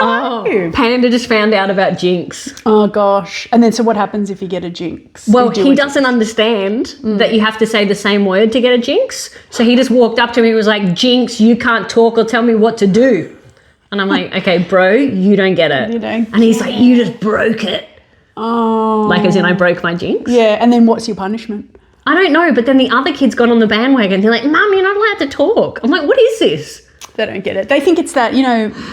How are you? Panda just found out about Jinx. Oh, gosh. And then so what happens if you get a Jinx? Well, he doesn't understand that you have to say the same word to get a Jinx. So he just walked up to me and was like, Jinx, you can't talk or tell me what to do. And I'm like, okay, bro, you don't get it. And he's like, you just broke it. Oh. Like as in I broke my Jinx. Yeah, and then what's your punishment? I don't know, but then the other kids got on the bandwagon. They're like, Mum, you're not allowed to talk. I'm like, what is this? They don't get it. They think it's that,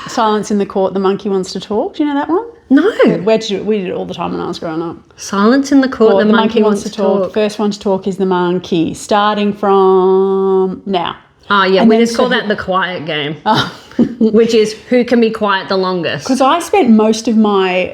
silence in the court, the monkey wants to talk. Do you know that one? No. Where did you, we did it all the time when I was growing up. Silence in the court, the monkey wants to talk. First one to talk is the monkey, starting from now. Oh, yeah, we just call that the quiet game, which is who can be quiet the longest. Because I spent most of my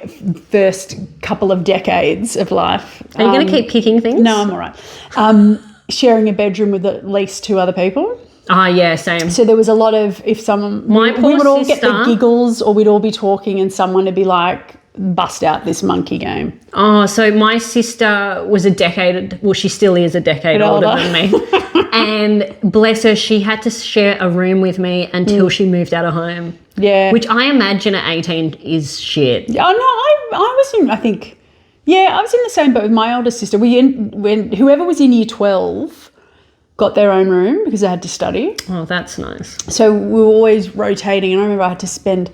first couple of decades of life... Are you going to keep picking things? No, I'm all right. Sharing a bedroom with at least two other people. Ah, yeah, same. So there was a lot of, if someone... we would all get the giggles or we'd all be talking and someone would be like, bust out this monkey game. Oh, so my sister was a decade... Well, she still is a decade older than me. And bless her, she had to share a room with me until she moved out of home. Yeah. Which I imagine at 18 is shit. Oh, no, I was in, I think... Yeah, I was in the same boat with my older sister. When whoever was in year 12 got their own room because they had to study. Oh, that's nice. So we were always rotating, and I remember I had to spend...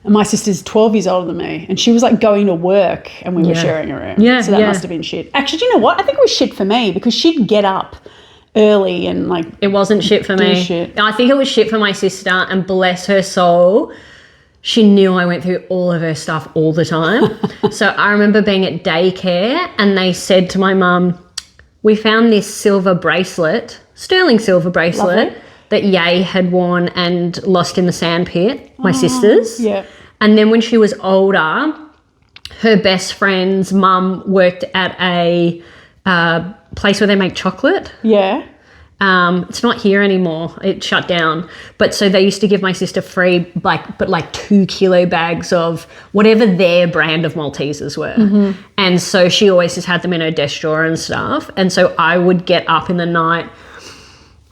And my sister's 12 years older than me, and she was like going to work and we were sharing a room. Yeah, so that must have been shit. Actually, do you know what? I think it was shit for me because she'd get up early and like... It wasn't shit for me. Shit. I think it was shit for my sister, and bless her soul, she knew I went through all of her stuff all the time. So I remember being at daycare and they said to my mum, we found this silver bracelet, sterling silver bracelet, Lovely. that Ye had worn and lost in the sandpit, my sister's. Yeah. And then when she was older, her best friend's mum worked at a place where they make chocolate. Yeah. It's not here anymore. It shut down. But so they used to give my sister free, like 2 kilo bags of whatever their brand of Maltesers were. Mm-hmm. And so she always just had them in her desk drawer and stuff. And so I would get up in the night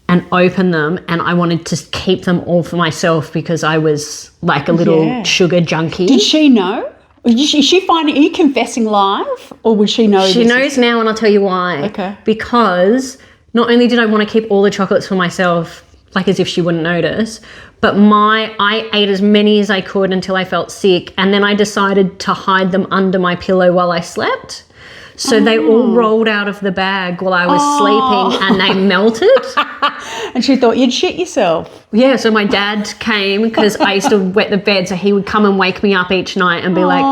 and open them, and I wanted to keep them all for myself because I was like a little sugar junkie. Did she know? Is she finding? Are you confessing live, or would she know? She knows now, and I'll tell you why. Okay. Because not only did I want to keep all the chocolates for myself, like as if she wouldn't notice, but I ate as many as I could until I felt sick, and then I decided to hide them under my pillow while I slept. So they all rolled out of the bag while I was sleeping, and they melted. And she thought you'd shit yourself. Yeah, so my dad came because I used to wet the bed, so he would come and wake me up each night and be like,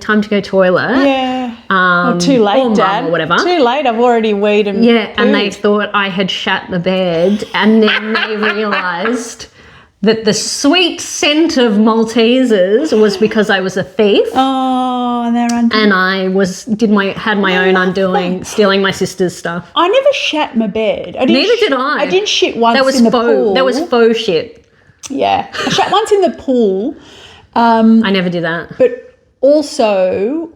time to go toilet. Yeah. Too late, or Dad. Mum or whatever. Too late, I've already weed and and they thought I had shat the bed, and then they realised that the sweet scent of Maltesers was because I was a thief. Oh, and they're undoing. And I had my own undoing, stealing my sister's stuff. I never shat my bed. Neither did I. I did shit once in the pool. That was faux shit. Yeah. I shat once in the pool. I never did that. But also,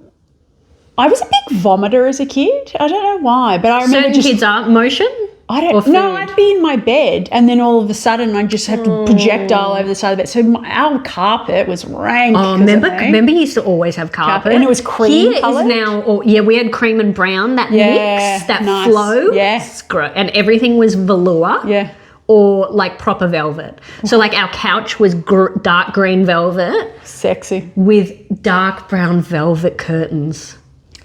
I was a big vomiter as a kid. I don't know why, but I remember certain kids are motion. I'd be in my bed and then all of a sudden I just have to projectile over the side of the bed. So our carpet was rank. Oh, remember you used to always have carpet. And it was cream coloured. Here is now, we had cream and brown, that mix, that flow. Yes. And everything was velour. Yeah. Or like proper velvet. So like our couch was dark green velvet. Sexy. With dark brown velvet curtains.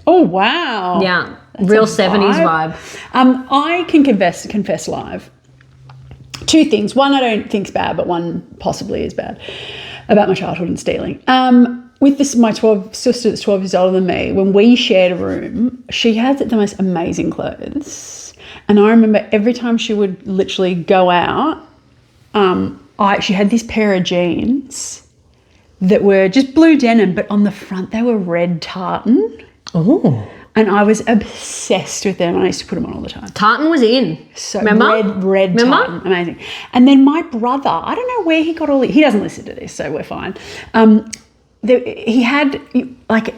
Oh, wow. Yeah. That's real 70s vibe. I can confess live. 2 things. One I don't think's bad, but one possibly is bad about my childhood and stealing. With my sister that's 12 years older than me, when we shared a room, she had the most amazing clothes. And I remember every time she would literally go out, she had this pair of jeans that were just blue denim, but on the front they were red tartan. Oh. And I was obsessed with them. I used to put them on all the time. Tartan was in. So remember? Red tartan. Amazing. And then my brother, I don't know where he got all... He doesn't listen to this, so we're fine. He had, like,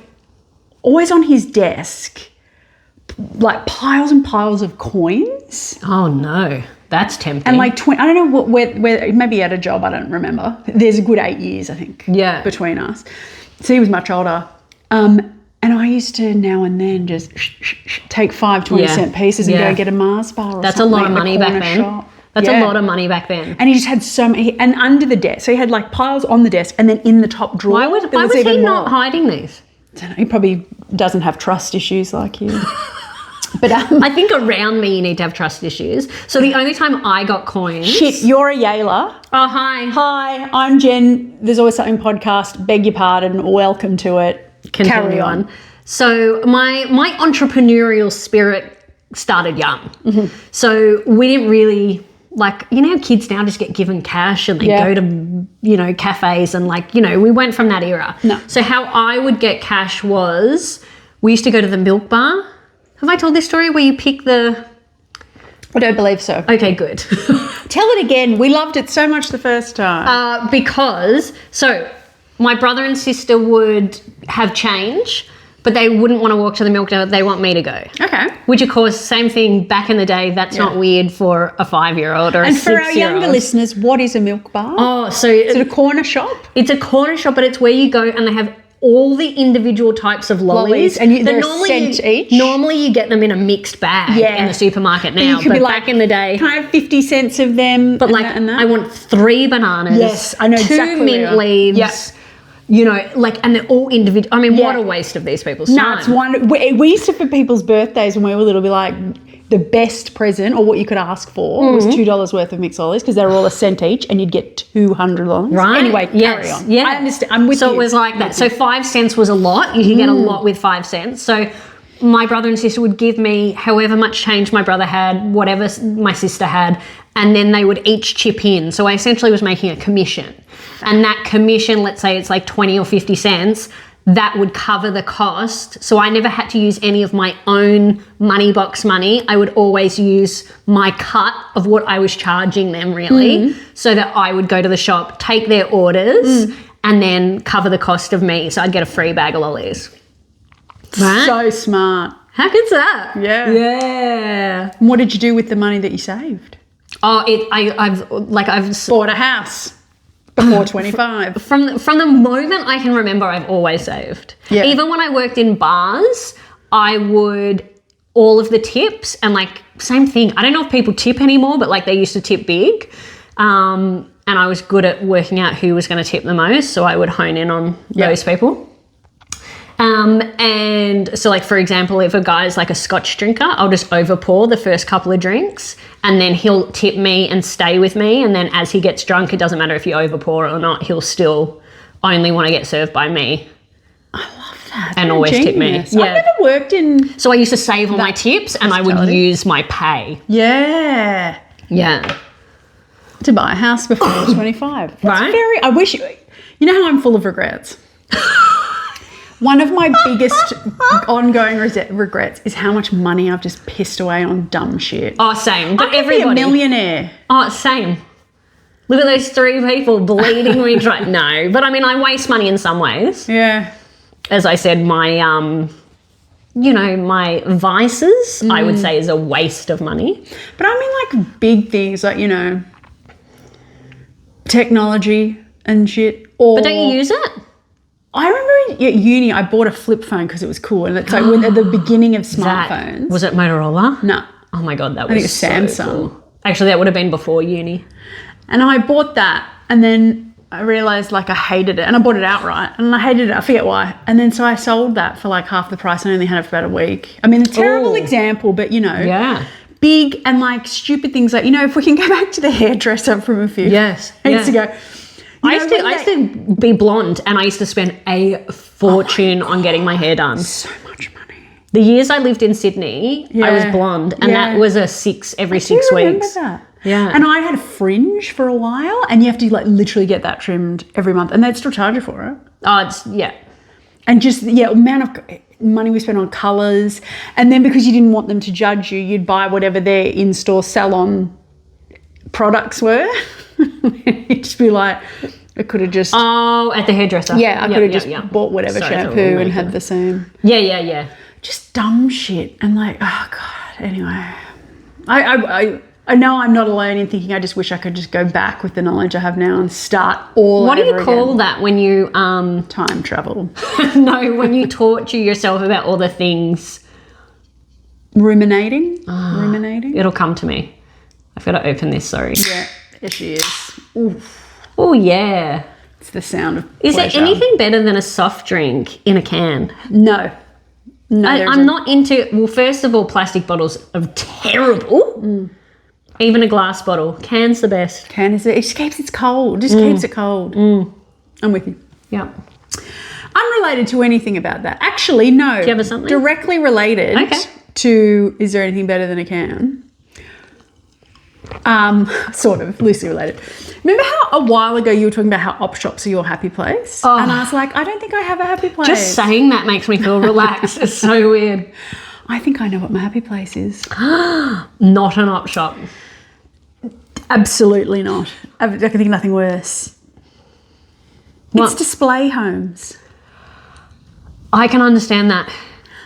always on his desk, like, piles and piles of coins. Oh, no. That's tempting. And like I don't know where maybe he had a job, I don't remember. There's a good 8 years, I think, between us. So he was much older. And I used to now and then just take 5 20-cent pieces and go get a Mars bar or That's something. a lot of money back then. Shop. That's a lot of money back then. And he just had so many, and under the desk. So he had like piles on the desk and then in the top drawer. Why was he not hiding these? I don't know, he probably doesn't have trust issues like you. But I think around me you need to have trust issues. So the only time I got coins... Shit, you're a Yaler. Oh, hi. Hi, I'm Jen. There's Always Something podcast. Beg your pardon. Welcome to it. Carry on. So my entrepreneurial spirit started young. Mm-hmm. So we didn't really... Like, you know how kids now just get given cash and they go to, you know, cafes and like, you know, we went from that era. No. So how I would get cash was we used to go to the milk bar. Have I told this story where you pick the... I don't believe so. Okay, good. Tell it again. We loved it so much the first time. Because, so my brother and sister would have change, but they wouldn't want to walk to the milk bar. They want me to go. Okay. Which, of course, same thing back in the day. That's not weird for a 5-year-old or a 6-year-old. And for our younger listeners, what is a milk bar? Oh, so... Is it a corner shop? It's a corner shop, but it's where you go and they have all the individual types of lollies. And they're a cent each? Normally you get them in a mixed bag in the supermarket now, but back in the day... Can I have 50 cents of them? But I want 3 bananas. Yes, I know exactly. 2 mint leaves. Yes. You know, like, and they're all individual. I mean, what a waste of these people's time. No, it's one. We used to, for people's birthdays when we were little, be like, the best present or what you could ask for was $2 worth of mixed lollies because they were all a cent each and you'd get 200 lollies. Right. Anyway, carry on. Yeah. I understand. I'm with you. So it was like that. So 5 cents was a lot. You could get a lot with 5 cents. So my brother and sister would give me however much change my brother had, whatever my sister had, and then they would each chip in. So I essentially was making a commission. And that commission, let's say it's like 20 or 50 cents, that would cover the cost. So I never had to use any of my own money box money. I would always use my cut of what I was charging them really, so that I would go to the shop, take their orders, and then cover the cost of me. So I'd get a free bag of lollies. Right? So smart. How good's that? Yeah. Yeah. And what did you do with the money that you saved? Oh, I've Bought a house. Before 25. From the moment I can remember, I've always saved. Yeah. Even when I worked in bars, I would, all of the tips and like, same thing. I don't know if people tip anymore, but like they used to tip big. And I was good at working out who was going to tip the most. So I would hone in on those people. And so like, for example, if a guy's like a Scotch drinker, I'll just overpour the first couple of drinks and then he'll tip me and stay with me. And then as he gets drunk, it doesn't matter if you overpour or not, he'll still only want to get served by me. I love that. And always tip me. Yeah. I've never worked in... So I used to save all my tips and I would use my pay. Yeah. Yeah. To buy a house before 25. That's right? I wish... You know how I'm full of regrets? One of my biggest ongoing regrets is how much money I've just pissed away on dumb shit. Oh, same. But I could be a millionaire. Oh, same. Look at those 3 people bleeding me dry. No, but I mean, I waste money in some ways. Yeah. As I said, my, you know, my vices, I would say, is a waste of money. But I mean, like, big things, like, you know, technology and shit. But don't you use it? I remember at uni, I bought a flip phone because it was cool. And it's like at the beginning of smartphones. Was it Motorola? No. Oh, my God, that was I think it's Samsung. So cool. Actually, that would have been before uni. And I bought that and then I realised like I hated it and I bought it outright and I hated it. I forget why. And then so I sold that for like half the price and I only had it for about a week. I mean, a terrible example, but you know. Yeah. Big and like stupid things like, you know, if we can go back to the hairdresser from a few weeks ago. I used to be blonde and I used to spend a fortune on getting my hair done. So much money. The years I lived in Sydney, I was blonde and that was every 6 weeks. That. Yeah. And I had a fringe for a while and you have to like literally get that trimmed every month and they'd still charge you for it. Oh, And just, amount of money we spent on colours. And then because you didn't want them to judge you, you'd buy whatever their in-store salon products were. You'd just be like, I could have just... Oh, at the hairdresser. Yeah, I could have just bought whatever shampoo and had the same. Yeah. Just dumb shit. And like, oh, God, anyway. I I know I'm not alone in thinking I just wish I could just go back with the knowledge I have now and start all What do over you call again. that when you Time travel. no, when you torture yourself about all the things? Ruminating? Ruminating? It'll come to me. I've got to open this, sorry. Yeah, there she is. Oof. Oh yeah. It's the sound of Is pleasure. there anything better than a soft drink in a can? No. No, I'm not into, well, first of all, plastic bottles are terrible. Even a glass bottle. Can's the best. Can is it just keeps it cold. Just keeps it cold. I'm with you. Yeah. Unrelated to anything about that. Actually, no. Do you have something? Directly related Okay. to is there anything better than a can? Sort of, loosely related. Remember how a while ago you were talking about how op shops are your happy place? Oh. And I was like, I don't think I have a happy place. Just saying that makes me feel relaxed. It's so weird. I think I know what my happy place is. Not an op shop. Absolutely not. I can think of nothing worse. What? It's display homes. I can understand that.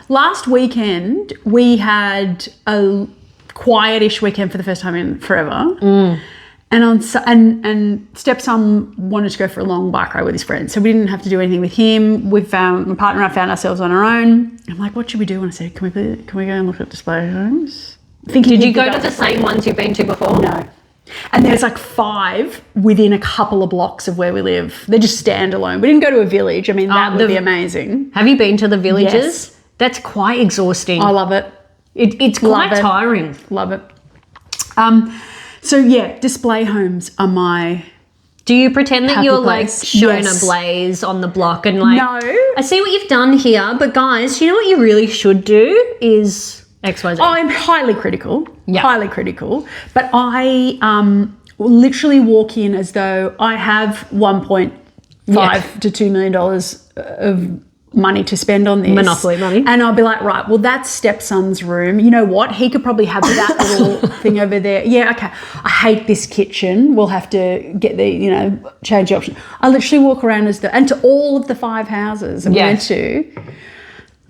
Last weekend, we had a quietish weekend for the first time in forever. And stepson wanted to go for a long bike ride with his friends, so we didn't have to do anything with him. My partner and I found ourselves on our own. I'm like, what should we do? And I said, can we go and look at display homes? Thinking Did you go to the same ones you've been to before? No. And there's like 5 within a couple of blocks of where we live. They're just standalone. We didn't go to a village. I mean, that would be amazing. Have you been to the villages? Yes. That's quite exhausting. I love it. It's quite tiring. Love it. So yeah, display homes are my Do you pretend that happy you're place. like shown Yes. a blaze on the block and like, No. I see what you've done here, but guys, you know what you really should do is XYZ. I'm highly critical. Yeah. Highly critical. But I will literally walk in as though I have $1.5 to $2 million of money to spend on this. Monopoly money. And I'll be like, right, well, that's stepson's room. You know what? He could probably have that little thing over there. Yeah, okay. I hate this kitchen. We'll have to get change the option. I literally walk around and to all of the 5 houses that we went to,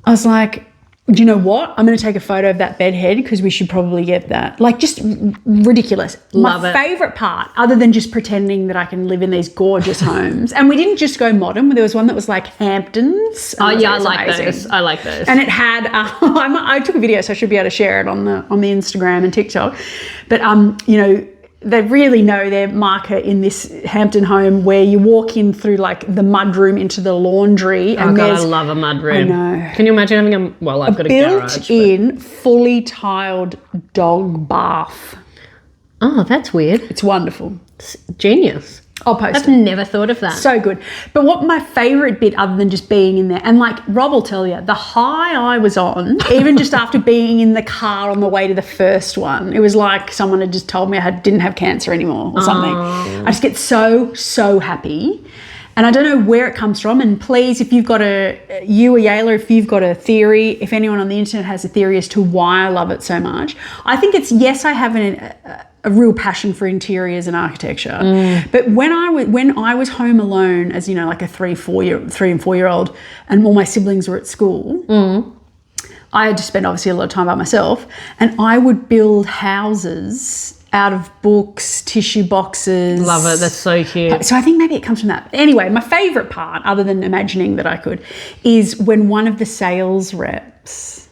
I was like, do you know what? I'm going to take a photo of that bed head because we should probably get that. Like, just ridiculous. Love My it. favourite part, other than just pretending that I can live in these gorgeous homes, and we didn't just go modern. There was one that was like Hamptons. Oh yeah, I was like amazing. those. I like those. And it had, I took a video, so I should be able to share it on the Instagram and TikTok. But they really know their marker in this Hampton home where you walk in through like the mud room into the laundry. Oh And God, I there's love a mud room. I know. Can you imagine having I've got a garage. built-in, fully tiled dog bath. Oh, that's weird. It's wonderful. It's genius. I'll post I've it. never thought of that. So good. But what my favourite bit, other than just being in there, and like Rob will tell you, the high I was on, even just after being in the car on the way to the first one, it was like someone had just told me I didn't have cancer anymore or something. I just get so happy. And I don't know where it comes from. And please, if you've got Yayla, if you've got a theory, if anyone on the internet has a theory as to why I love it so much, I think it's, yes, I have a real passion for interiors and architecture. But when I was home alone as, like a 3 and 4-year-old and all my siblings were at school, I had to spend obviously a lot of time by myself, and I would build houses out of books, tissue boxes. Love it. That's so cute. So I think maybe it comes from that. Anyway, my favourite part, other than imagining that I could, is when one of the sales reps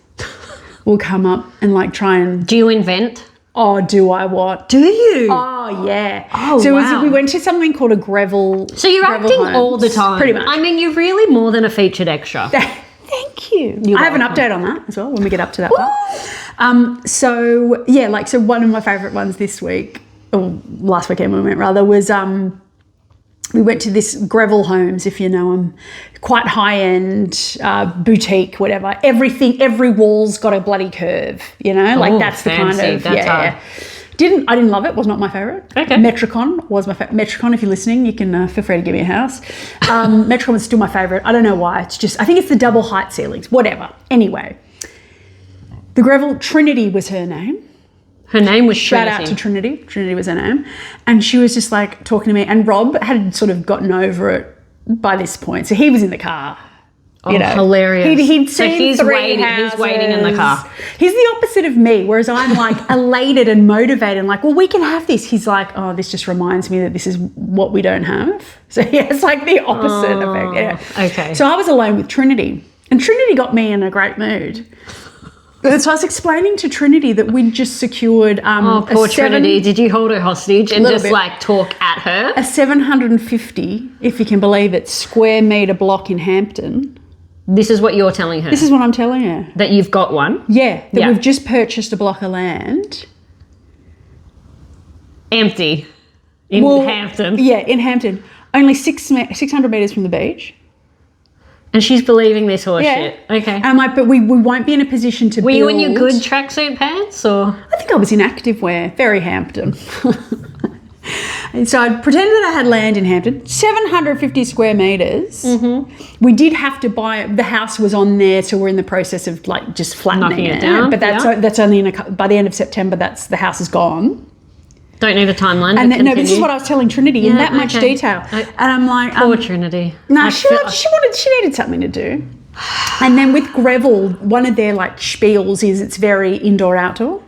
will come up and like try and... Do you invent? Oh, do I what? Do you? Oh, yeah. Oh, so wow. we went to something called a Gravel. So you're Gravel acting Homes. all the time. Pretty much. I mean, you're really more than a featured extra. Thank you. You're I have an welcome. update on that as well when we get up to that part. So one of my favourite ones this week, or last weekend we went rather, was we went to this Gravel Homes, if you know them, quite high-end, boutique, whatever. Every wall's got a bloody curve, like Oh, that's the fancy. kind of, That's hard. I didn't love it, was not my favourite. Okay. Metricon was my favourite. Metricon, if you're listening, you can feel free to give me a house. Metricon was still my favourite. I don't know why. It's just, I think it's the double height ceilings, whatever. Anyway, the Gravel, Trinity was her name. Her name was Shout Trinity. out to Trinity. Trinity was her name. And she was just like talking to me. And Rob had sort of gotten over it by this point. So he was in the car Oh, hilarious. He'd So seen he's 3 waiting- houses. he's waiting in the car. He's the opposite of me, whereas I'm like elated and motivated and like, well, we can have this. He's like, oh, this just reminds me that this is what we don't have. So he has like the opposite effect. Yeah. Okay. So I was alone with Trinity, and Trinity got me in a great mood. So I was explaining to Trinity that we'd just secured Poor Trinity. Did you hold her hostage and just bit. like talk at her? a 750, if you can believe it, square metre block in Hampton. This is what you're telling her? This is what I'm telling her. That you've got one? Yeah, that Yeah. we've just purchased a block of land. Empty. In Hampton. Yeah, in Hampton. Only 600 metres from the beach. And she's believing this horse Yeah. shit. Okay. And I'm like, but we won't be in a position to Were build. you in your good tracksuit pants or? I think I was in activewear, very Hampton. And so I pretended that I had land in Hampton, 750 square metres. Mm-hmm. We did have to buy, the house was on there, so we're in the process of like just flattening Knocking it down, But that's only by the end of September, the house is gone. Don't need a timeline. And to no, this is what I was telling Trinity in that much okay. detail. And I'm like, Poor Trinity. no, she needed something to do. And then with Greville, one of their like spiels is it's very indoor-outdoor.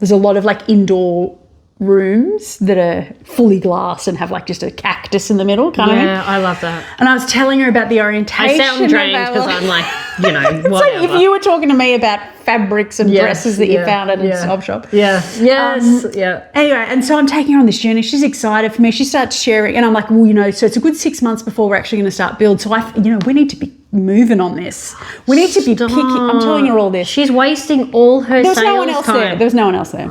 There's a lot of like indoor rooms that are fully glass and have like just a cactus in the middle kind of thing. Yeah, I love that. And I was telling her about the orientation. I sound drained of our- because I'm like, you know, It's whatever. like if you were talking to me about fabrics and Yes, dresses that you yeah, found at a yeah. op shop. Yeah. Yes. Yeah. Anyway, and so I'm taking her on this journey. She's excited for me. She starts sharing, and I'm like, well, so it's a good 6 months before we're actually going to start build. So we need to be moving on this. We need to be picky. I'm telling her all this. She's wasting all her There was sales no one else time. there. There was no one else there.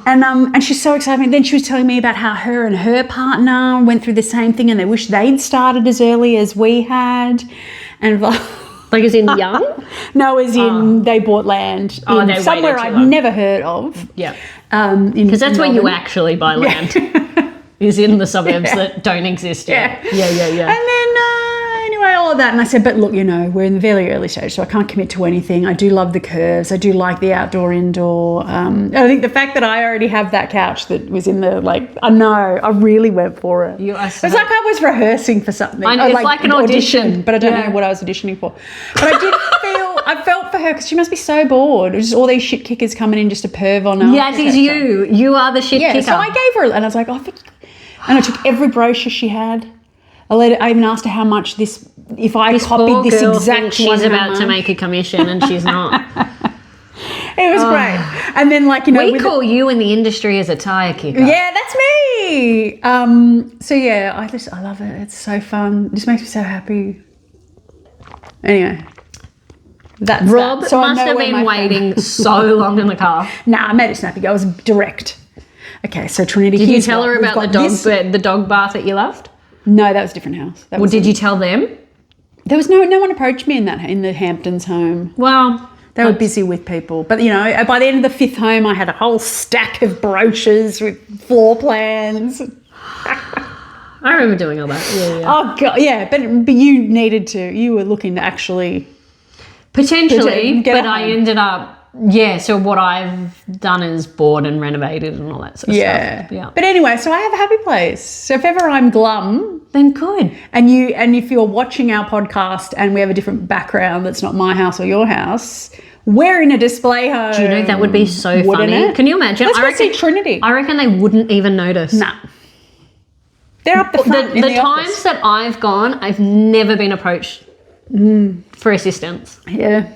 And she's so excited. Then she was telling me about how her and her partner went through the same thing, and they wish they'd started as early as we had. And Like as in young? no, as in they bought land in they somewhere waited too I'd long. never heard of. Yeah. Because That's where you actually buy land. Is in the suburbs that don't exist yet. Yeah. And then anyway, all of that. And I said, but look, we're in the very early stage, so I can't commit to anything. I do love the curves. I do like the outdoor, indoor. I think the fact that I already have that couch that was in the, I know, I really went for it. You are It was like I was rehearsing for something. I know, it's like an audition. But I don't know what I was auditioning for. But I felt for her because she must be so bored. It was just all these shit kickers coming in just to perv on her. Yes, it's you. You are the shit kicker. So I gave her, and I was like, and I took every brochure she had. I even asked her how much if I copied this exact one. She's about to make a commission and she's not. It was great. And then we call you in the industry as a tire kicker. Yeah, that's me. So yeah, I love it. It's so fun. It just makes me so happy. Anyway. That's Rob that. So must have been waiting so long in the car. Nah, I made it snappy. I was direct. Okay, so Trinity. Did you tell her about the dog bath that you loved? No, that was a different house. Well, did you tell them? There was no one approached me in the Hamptons home. Well, they were busy with people. But by the end of the 5th home, I had a whole stack of brochures with floor plans. I remember doing all that. Yeah. Oh god, yeah. But you needed to. You were looking to actually potentially, get but I ended up. Yeah, so what I've done is bought and renovated and all that sort of stuff. Yeah. But anyway, so I have a happy place. So if ever I'm glum, then good. And if you're watching our podcast and we have a different background that's not my house or your house, we're in a display home. Do you know that would be so funny? It? Can you imagine? Let's go see Trinity. I reckon they wouldn't even notice. Nah. They're up the front in the times office. that I've gone, I've never been approached for assistance. Yeah.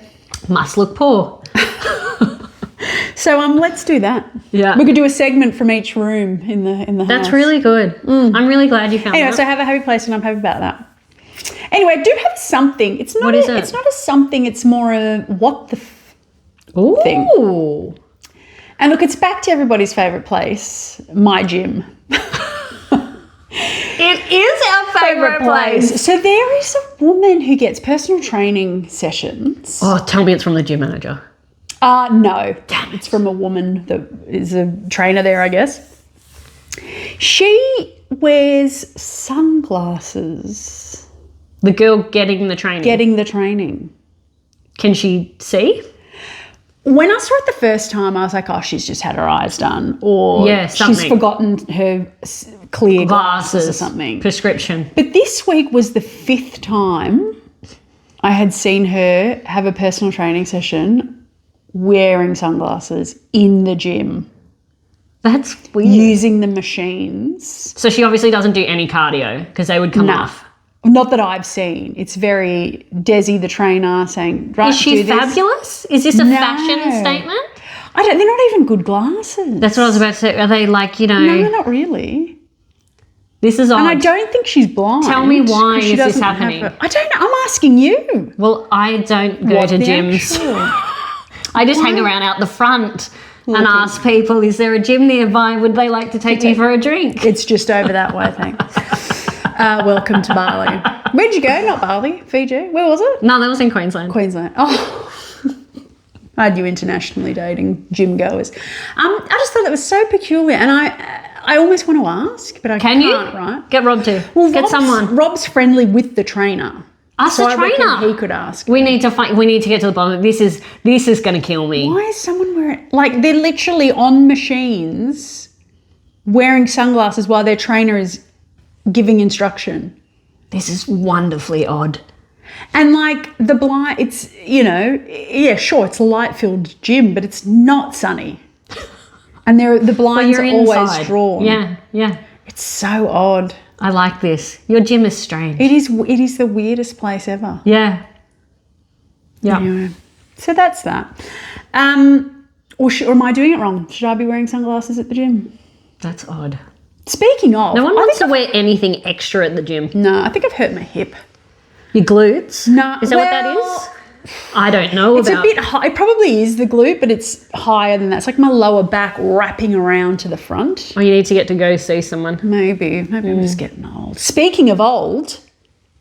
Must look poor. So let's do that. Yeah. We could do a segment from each room in the house. That's really good. I'm really glad you found Anyway, that. so I have a happy place and I'm happy about that. Anyway, I do have something. It's not What is it? It's not a something, it's more a what the thing. Ooh. And look, it's back to everybody's favourite place, my gym. It is our favourite place. So there is a woman who gets personal training sessions. Oh, tell me it's from the gym manager. No. Damn, it's from a woman that is a trainer there, I guess. She wears sunglasses. The girl getting the training. Can she see? When I saw it the first time, I was like, oh, she's just had her eyes done. Or she's forgotten her clear glasses or something. Prescription. But this week was the 5th time I had seen her have a personal training session wearing sunglasses in the gym. That's weird. Using the machines. So she obviously doesn't do any cardio because they would come off. Not that I've seen. It's very Desi, the trainer, saying, right, is she do this. fabulous? Is this a fashion statement? They're not even good glasses. That's what I was about to say. Are they like, No, not really. This is odd. And I don't think she's blind. Tell me why is this happening? I don't know. I'm asking you. Well, I don't go to gyms. I just hang around out the front and ask people, is there a gym nearby? Would they like to take me for a drink? It's just over that way, thanks. Welcome to Bali. Where'd you go? Not Bali, Fiji. Where was it? No, that was in Queensland. Queensland. Oh. I had you internationally dating gym goers. I just thought that was so peculiar, and I almost want to ask, but I can't, right? Get Rob to. Well, get someone. Rob's friendly with the trainer. Ask the trainer. He could ask. We need to get to the bottom of this. This is going to kill me. Why is someone wearing they're literally on machines wearing sunglasses while their trainer is giving instruction? This is wonderfully odd. And the blind, it's, sure, it's a light-filled gym, but it's not sunny. And the blinds are always drawn. Yeah, yeah. It's so odd. I like this. Your gym is strange. It is the weirdest place ever. Yeah. Yeah. Anyway, so that's that. Or am I doing it wrong? Should I be wearing sunglasses at the gym? That's odd. Speaking of... No one wants to wear anything extra at the gym. No, I think I've hurt my hip. Your glutes? No. Is that what that is? I don't know it's a bit high. It probably is the glute, but it's higher than that. It's like my lower back wrapping around to the front. Oh, you need to get to go see someone. Maybe I'm just getting old. Speaking of old,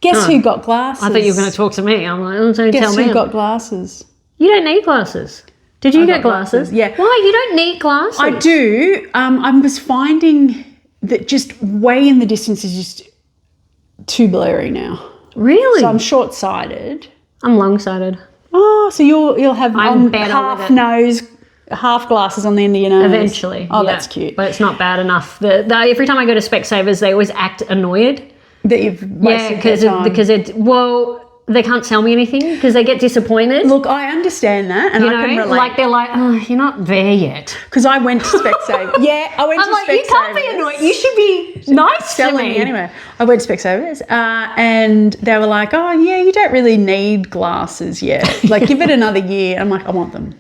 guess who got glasses? I thought you were going to talk to me. I'm like, don't tell me. Guess who got glasses? You don't need glasses. Did you get glasses? Yeah. Why? You don't need glasses. I do. I was finding that just way in the distance is just too blurry now. Really? So I'm short-sighted. I'm long-sighted. Oh, so you'll have half nose, half glasses on the end of your nose. Eventually. Oh, that's cute. But it's not bad enough. Every time I go to Specsavers, they always act annoyed. That you've wasted their time. because they can't sell me anything because they get disappointed. Look, I understand that, and I can relate. They're like, oh, you're not there yet. Because I went to Specsavers. I went to Specsavers. You can't be annoyed. You should be nice to me. Anyway, I went to Specsavers, and they were like, oh, yeah, you don't really need glasses yet. Give it another year. I'm like, I want them.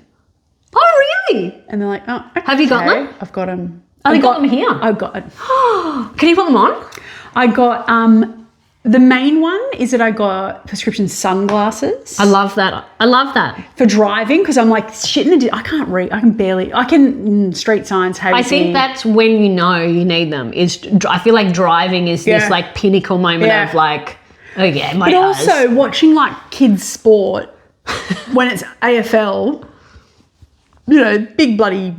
Oh, really? And they're like, oh, okay. Have you got them? I've got them. They got them here? I've got it. Can you put them on? I got... The main one is that I got prescription sunglasses. I love that. For driving, because I'm like, shit, I can't read. I can street signs. I think that's when you know you need them. I feel like driving is this pinnacle moment of oh yeah, my eyes. But also watching kids sport when it's AFL, big bloody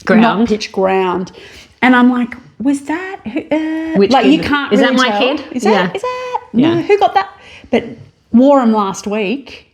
ground, not pitch ground. And I'm like, was that which kid? You can't is really that my tell. kid? Is that no? Who got that? But wore them last week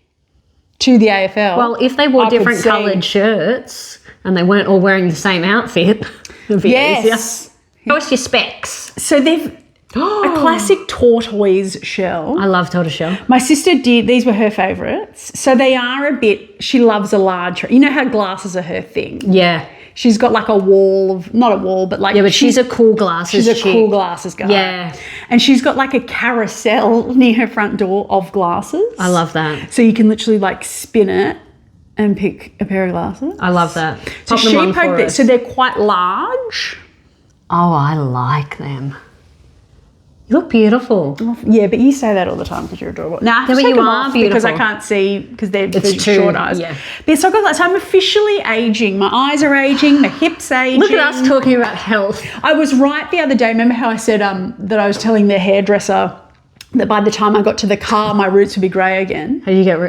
to the AFL. Well, if they wore different coloured shirts and they weren't all wearing the same outfit, it'd be easier. Show us your specs. So they've a classic tortoise shell. I love tortoiseshell. My sister did. These were her favourites. So they are a bit. She loves a large. You know how glasses are her thing. Yeah. She's got a wall of, not a wall, but but she's a cool glasses She's a cool glasses guy. Yeah. And she's got a carousel near her front door of glasses. I love that. So you can literally spin it and pick a pair of glasses. I love that. So she poked it. So they're quite large. Oh, I like them. You look beautiful. Yeah, but you say that all the time because you're adorable. Nah, but you are beautiful. Because I can't see because they're too short eyes. Yeah. But so I'm officially aging. My eyes are aging. My hips aging. Look at us talking about health. I was right the other day. Remember how I said that I was telling the hairdresser that by the time I got to the car, my roots would be grey again. Have you got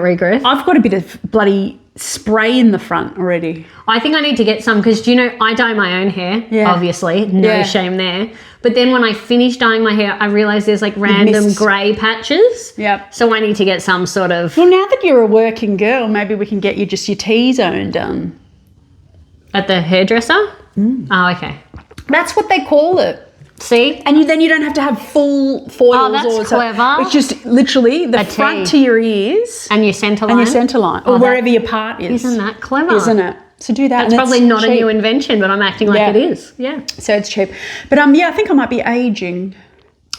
regrowth? I've got a bit of bloody spray in the front already. I think I need to get some because, I dye my own hair, obviously. No shame there. But then when I finish dyeing my hair, I realise there's random grey patches. Yep. So I need to get some sort of... Well, now that you're a working girl, maybe we can get you just your T-zone done. At the hairdresser? Oh, okay. That's what they call it. See? And then you don't have to have full foils. Oh, that's clever. It's just literally the front to your ears. And your centre line. And your centre line. Or wherever your part is. Isn't that clever? Isn't it? So do that. That's probably not cheap. A new invention, but I'm acting like it is. Yeah. So it's cheap. But yeah, I think I might be aging.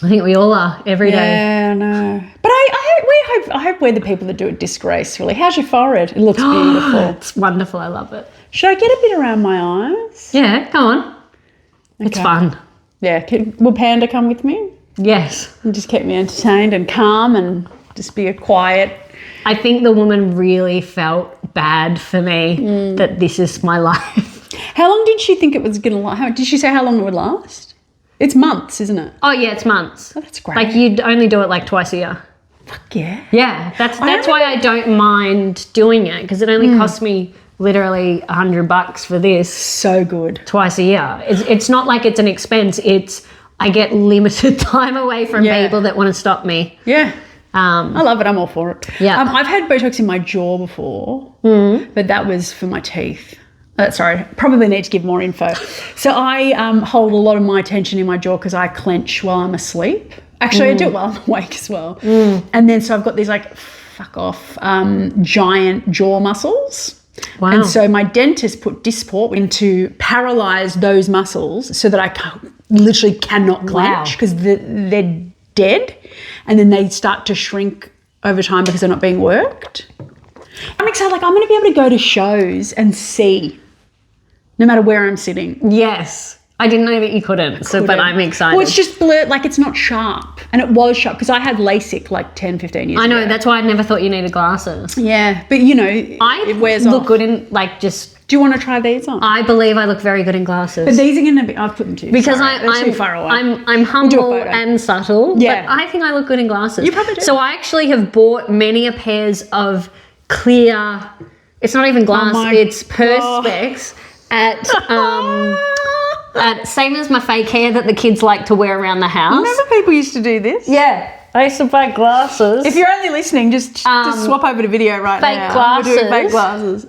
I think we all are every day. Yeah, I know. But I hope we're the people that do it disgracefully. How's your forehead? It looks beautiful. It's wonderful. I love it. Should I get a bit around my eyes? Yeah, go on. Okay. It's fun. Yeah. Will Panda come with me? Yes. And just keep me entertained and calm and just be a quiet. I think the woman really felt bad for me that this is my life. How long did she think it was going to last? Did she say how long it would last? It's months, isn't it? Oh, yeah, it's months. Oh, that's great. Like, you'd only do it like twice a year. Fuck yeah. Yeah, that's why I don't mind doing it, because it only costs me literally $100 for this. So good. Twice a year. It's not like it's an expense. It's I get limited time away from people that want to stop me. Yeah. I love it. I'm all for it. Yeah. I've had Botox in my jaw before, but that was for my teeth. Sorry, probably need to give more info. So I hold a lot of my tension in my jaw because I clench while I'm asleep. Actually, I do it while I'm awake as well. And then so I've got these like giant jaw muscles. Wow. And so my dentist put Dysport in to paralyze those muscles so that I literally cannot clench because they're dead, and then they start to shrink over time because they're not being worked. I'm excited. Like, I'm going to be able to go to shows and see no matter where I'm sitting. Yes. I didn't know that you couldn't, but I'm excited. Well, it's just blurred, like it's not sharp. And it was sharp because I had LASIK like 10, 15 years ago. I know, that's why I never thought you needed glasses. Yeah, but it wears look off. good in just... Do you want to try these on? I believe I look very good in glasses. But these are going to be... I've put them to you. Because I'm too far away. I'm humble and subtle, but I think I look good in glasses. You probably do. So I actually have bought many a pairs of clear... It's not even glass, it's Perspex at same as my fake hair that the kids like to wear around the house. Remember people used to do this? Yeah. I used to buy glasses. If you're only listening, just swap over to video right now. Fake glasses. We're doing fake glasses.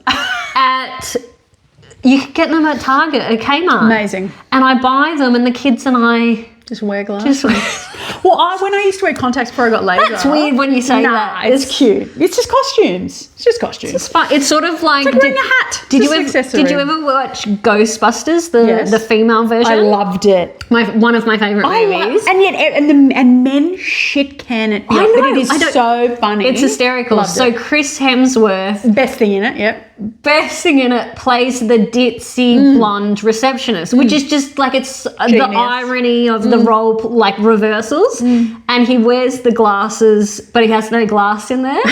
You can get them at Target, at Kmart. Amazing. And I buy them and the kids and I... Just wear glasses. Well, when I used to wear contacts before I got laser. That's weird when you say that. It's cute. It's just costumes. It's just costumes. It's fun. It's sort of like... It's like wearing a hat. Did you ever watch Ghostbusters, the female version? I loved it. One of my favourite movies. And men shit can it. I know. But it is so funny. It's hysterical. Loved so it. Chris Hemsworth... Best thing in it, yep. Best thing in it plays the ditzy blonde receptionist, which is just like it's the irony of the role like reversals. And he wears the glasses, but he has no glass in there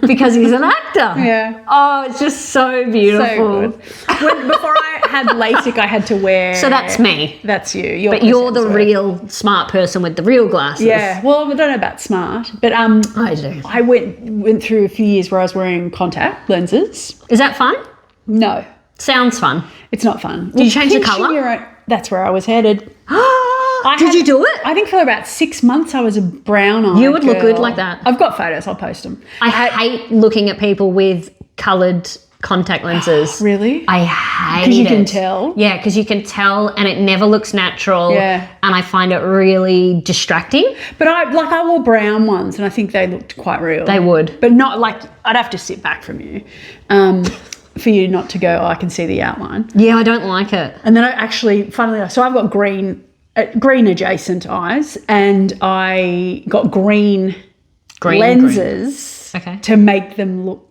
because he's an actor. Yeah. Oh, it's just so beautiful. So good. Before I had LASIK, I had to wear. So that's me. That's you. You're the real smart person with the real glasses. Yeah. Well, I don't know about smart, but I do. I went through a few years where I was wearing contact lenses. Is that fun? No. Sounds fun. It's not fun. Did you change the colour? That's where I was headed. Did you do it? I think for about 6 months I was a brown-eyed You would look good like that. I've got photos. I'll post them. I hate looking at people with coloured contact lenses. Really? I hate it. Because you can tell? Yeah, because you can tell and it never looks natural. Yeah. And I find it really distracting. But I wore brown ones and I think they looked quite real. They would. But not like, I'd have to sit back from you. For you not to go, I can see the outline. Yeah, I don't like it. And then I actually, funnily enough, so I've got green adjacent eyes, and I got green lenses to make them look,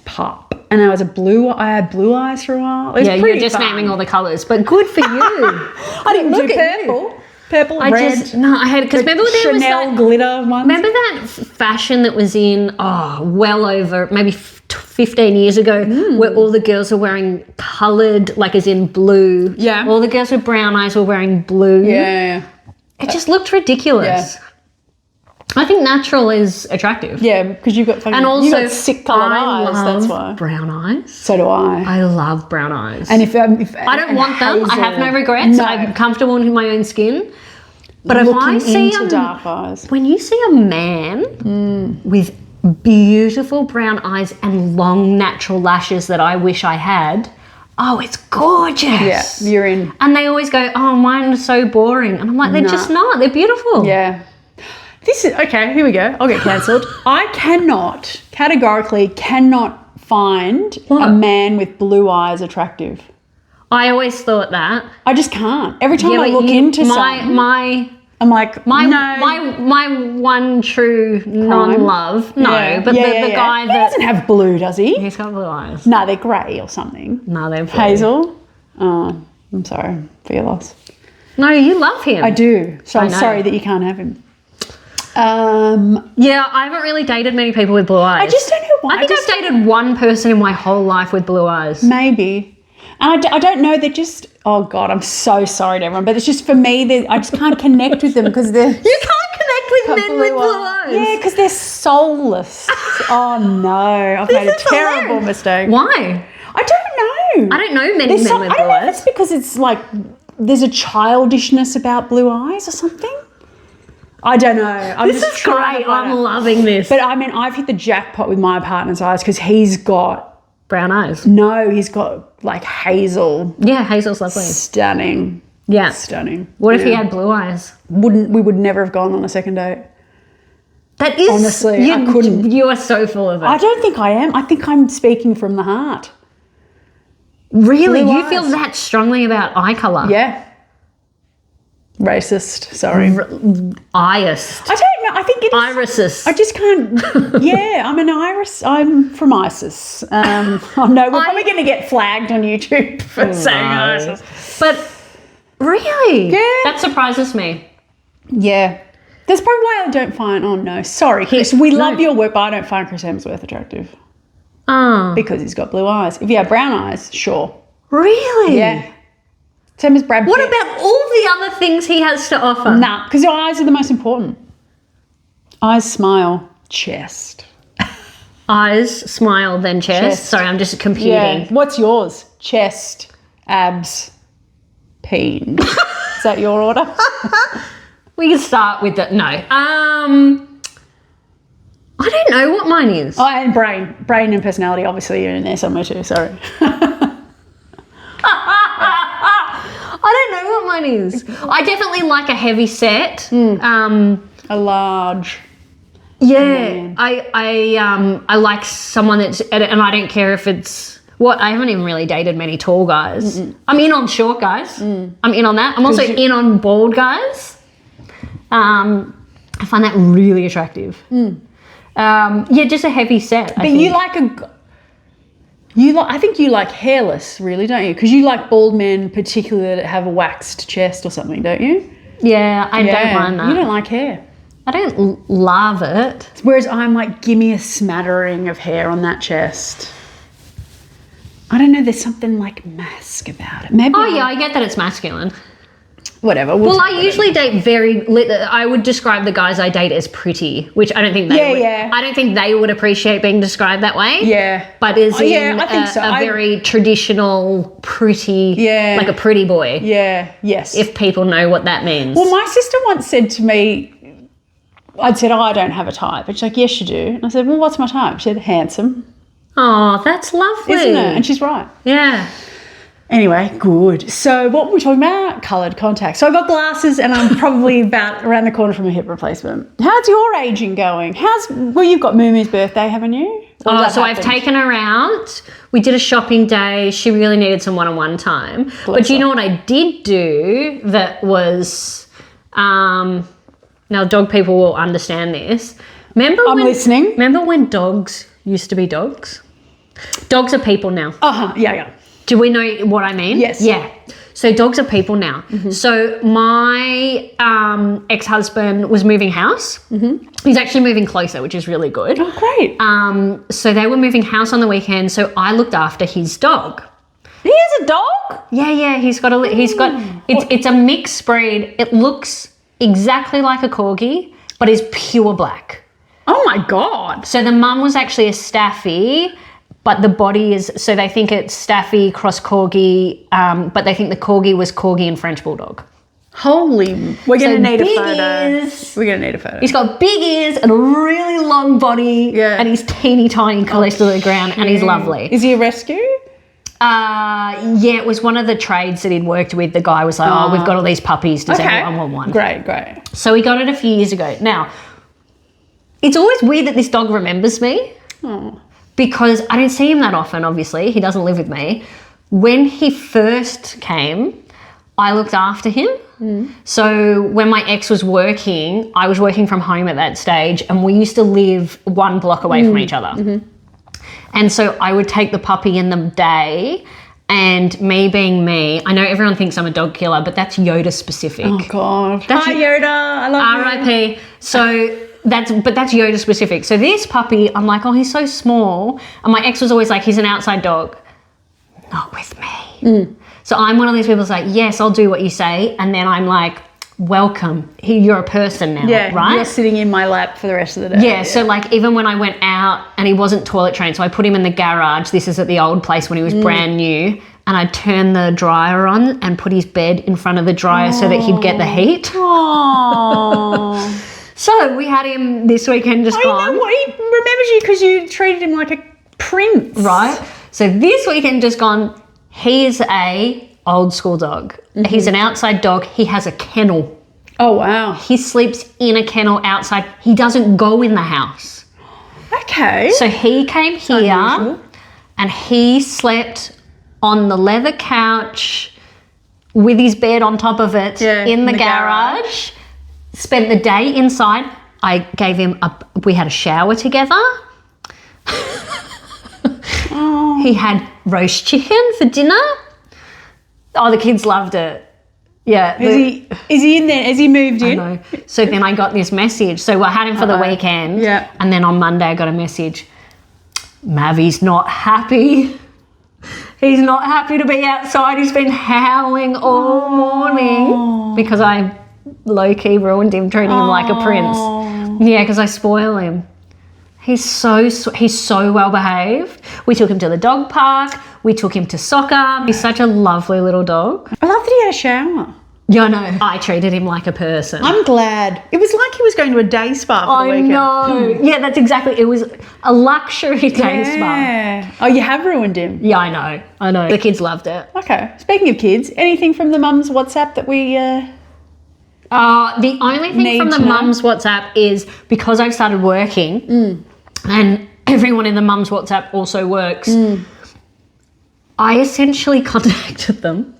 pop. And I had blue eyes for a while. You're just naming all the colours, but good for you. I didn't do purple. Purple, red. I had it because remember there was Chanel that glitter ones. Remember that fashion that was in well over maybe 15 years ago, where all the girls were wearing coloured, like as in blue. Yeah. All the girls with brown eyes were wearing blue. Yeah. It just looked ridiculous. Yeah. I think natural is attractive. Yeah, because you've got sick coloured eyes. That's why. Brown eyes. So do I. I love brown eyes. And if I don't want them, I have no regrets. No. I'm comfortable in my own skin. But Looking if I see into dark eyes, when you see a man with beautiful brown eyes and long natural lashes that I wish I had, oh, it's gorgeous. Yeah, you're in. And they always go, oh, mine is so boring. And I'm like, they're just not. They're beautiful. Yeah. This is, okay, here we go. I'll get cancelled. I categorically cannot find a man with blue eyes attractive. I always thought that. I just can't. Every time I look into someone, I'm like, my no. my one true non-love. No, but the guy he that doesn't have blue, does he? he's got blue eyes. No, they're grey or something. No, they're blue. Hazel. Oh, I'm sorry for your loss. No, you love him. I do. So I'm know. sorry that you can't have him. Yeah, I haven't really dated many people with blue eyes. I just don't know why. I think I've dated one person in my whole life with blue eyes. Maybe. And I don't know, they're just, oh God, I'm so sorry to everyone, but it's just for me, I just can't connect with them because they're... You can't connect with men with blue eyes. Yeah, because they're soulless. Oh no, I've made a terrible mistake. Why? I don't know. I don't know many men with blue I don't know if eyes. it's because it's like, there's a childishness about blue eyes or something. I don't know. This is great. I'm loving this. But I mean, I've hit the jackpot with my partner's eyes because he's got... Brown eyes. No, he's got like hazel. Yeah, hazel's lovely. Stunning. Yeah. Stunning. What if he had blue eyes? We would never have gone on a second date. That is... Honestly, I couldn't. You are so full of it. I don't think I am. I think I'm speaking from the heart. Really? Blue You feel eyes. that strongly about eye colour? Yeah. Racist. Sorry. Iris. I don't know. I think it is. Irises. I just can't. Yeah, I'm an Iris. I'm from ISIS. Oh no, we're probably going to get flagged on YouTube for saying ISIS. But really? Yeah. That surprises me. Yeah. That's probably why I don't find... Oh no, sorry, Chris. We love your work, but I don't find Chris Hemsworth attractive. Oh. Because he's got blue eyes. If he had brown eyes, sure. Really? Yeah. Same as Brad Pitt. What about all the other things he has to offer? Nah, because your eyes are the most important. Eyes, smile, chest. Eyes, smile, then chest. Sorry, I'm just computing. Yeah. What's yours? Chest, abs, peen. Is that your order? We can start with that. No. I don't know what mine is. Oh, and brain. Brain and personality, obviously, are in there somewhere too. Sorry. I don't know what mine is. I definitely like a heavy set. A large. Yeah, I like someone that's, and I don't care if it's what. I haven't even really dated many tall guys. I'm in on short guys. I'm in on that. I'm also in on bald guys. I find that really attractive. Yeah, just a heavy set. But you like I think you like hairless, really, don't you? Because you like bald men, particularly that have a waxed chest or something, don't you? Yeah, I don't mind that. You don't like hair. I don't love it. Whereas I'm like, give me a smattering of hair on that chest. I don't know, there's something like mask about it. Maybe. Oh, yeah, I get that it's masculine. Whatever. Well, I usually date I would describe the guys I date as pretty, which I don't think they would. Yeah. I don't think they would appreciate being described that way. Yeah. But is I think so. a very traditional, pretty, like a pretty boy. Yeah, yes. If people know what that means. Well, my sister once said to me, I'd said, I don't have a type. And she's like, yes, you do. And I said, well, what's my type? She said, handsome. Oh, that's lovely. Isn't it? And she's right. Yeah. Anyway, good. So what were we talking about? Coloured contacts. So I got glasses and I'm probably about around the corner from a hip replacement. How's your aging going? You've got Moomoo's birthday, haven't you? So I've taken her out. We did a shopping day. She really needed some one-on-one time. But you know what I did do that was, now dog people will understand this. I'm listening. Remember when dogs used to be dogs? Dogs are people now. Uh-huh, yeah. Do we know what I mean? Yes. Yeah. So dogs are people now. So my ex-husband was moving house. He's actually moving closer, which is really good. Oh, great. So they were moving house on the weekend. So I looked after his dog. He has a dog? Yeah. He's got it's a mixed breed. It looks exactly like a corgi, but is pure black. Oh my God. So the mum was actually a staffy. But the body is, so they think it's Staffy cross Corgi, but they think the Corgi was Corgi and French Bulldog. Holy, we're going to need a big photo. Ears. We're going to need a photo. He's got big ears and a really long body, and he's teeny tiny, close to the ground, and he's lovely. Is he a rescue? Yeah, it was one of the trades that he'd worked with. The guy was like, oh, we've got all these puppies. Does anyone want one? Great. So we got it a few years ago. Now, it's always weird that this dog remembers me because I don't see him that often, obviously. He doesn't live with me. When he first came, I looked after him. So when my ex was working, I was working from home at that stage, and we used to live 1 block away from each other. And so I would take the puppy in the day, and me being me, I know everyone thinks I'm a dog killer, but that's Yoda specific. Oh, God. That's Hi, Yoda. I love you. R.I.P. So that's Yoda specific. So this puppy, I'm like, oh, he's so small. And my ex was always like, he's an outside dog. Not with me. So I'm one of these people that's like, yes, I'll do what you say. And then I'm like, welcome. You're a person now, right? You're sitting in my lap for the rest of the day. Yeah, so like even when I went out and he wasn't toilet trained, so I put him in the garage. This is at the old place when he was brand new. And I'd turn the dryer on and put his bed in front of the dryer so that he'd get the heat. So we had him this weekend just gone. You know what? He remembers you because you treated him like a prince. Right. So this weekend just gone, he is a old school dog. He's an outside dog. He has a kennel. Oh, wow. He sleeps in a kennel outside. He doesn't go in the house. Okay. So he came here and he slept on the leather couch with his bed on top of it in the garage. Spent the day inside. I gave him we had a shower together. He had roast chicken for dinner. Oh, the kids loved it. Yeah. Is he in there? Has he moved in? I know. So then I got this message. So I had him for the weekend. Yeah. And then on Monday I got a message. Mavi's not happy. He's not happy to be outside. He's been howling all morning because I low-key ruined him, treating him like a prince. Yeah, because I spoil him. He's so well behaved. We took him to the dog park. We took him to soccer. He's such a lovely little dog. I love that he had a shower. Yeah, I know. I treated him like a person. I'm glad. It was like he was going to a day spa for the weekend. I know. Yeah, that's exactly. It was a luxury day spa. Oh, you have ruined him. Yeah, I know. The kids loved it. Okay. Speaking of kids, anything from the mum's WhatsApp that we... The only thing from the mum's WhatsApp is because I've started working and everyone in the mum's WhatsApp also works, I essentially contacted them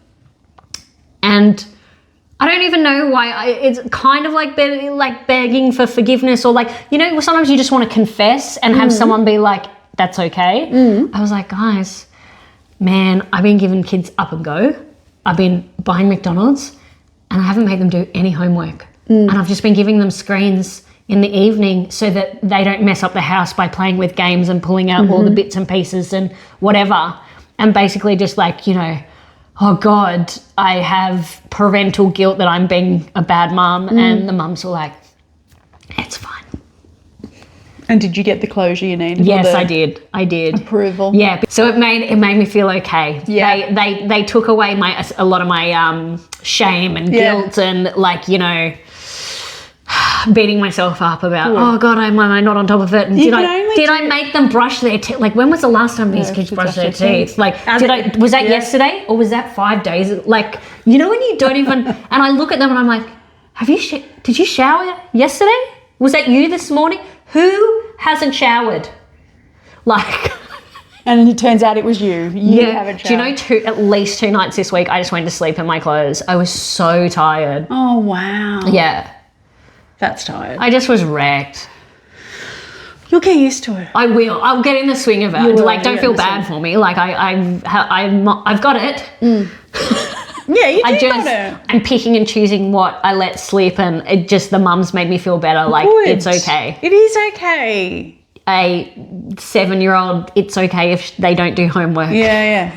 and I don't even know why. It's kind of like begging for forgiveness or like, you know, sometimes you just want to confess and have someone be like, that's okay. I was like, guys, man, I've been giving kids up and go. I've been buying McDonald's. And I haven't made them do any homework. And I've just been giving them screens in the evening so that they don't mess up the house by playing with games and pulling out all the bits and pieces and whatever. And basically just like, you know, oh God, I have parental guilt that I'm being a bad mum. And the mums were like, it's fine. And did you get the closure you needed? Yes, I did. Approval. Yeah. So it made me feel okay. Yeah. They took away a lot of my shame and guilt and like, you know, beating myself up about, oh God, am I not on top of it? And did I make them brush their teeth? Like, when was the last time these kids brushed their teeth? Like, was that yesterday or was that 5 days? Like, you know, when you don't even, and I look at them and I'm like, did you shower yesterday? Was that you this morning? Who hasn't showered? Like, and it turns out it was you. You haven't showered. Do you know, at least 2 nights this week, I just went to sleep in my clothes. I was so tired. Oh, wow. Yeah. That's tired. I just was wrecked. You'll get used to it. I will. I'll get in the swing of it. Like, don't feel bad for me. Like, I've got it. Yeah, you got it. I'm picking and choosing what I let sleep, and it just, the mums made me feel better. Like, it's okay. It is okay. A 7-year-old, it's okay if they don't do homework. Yeah.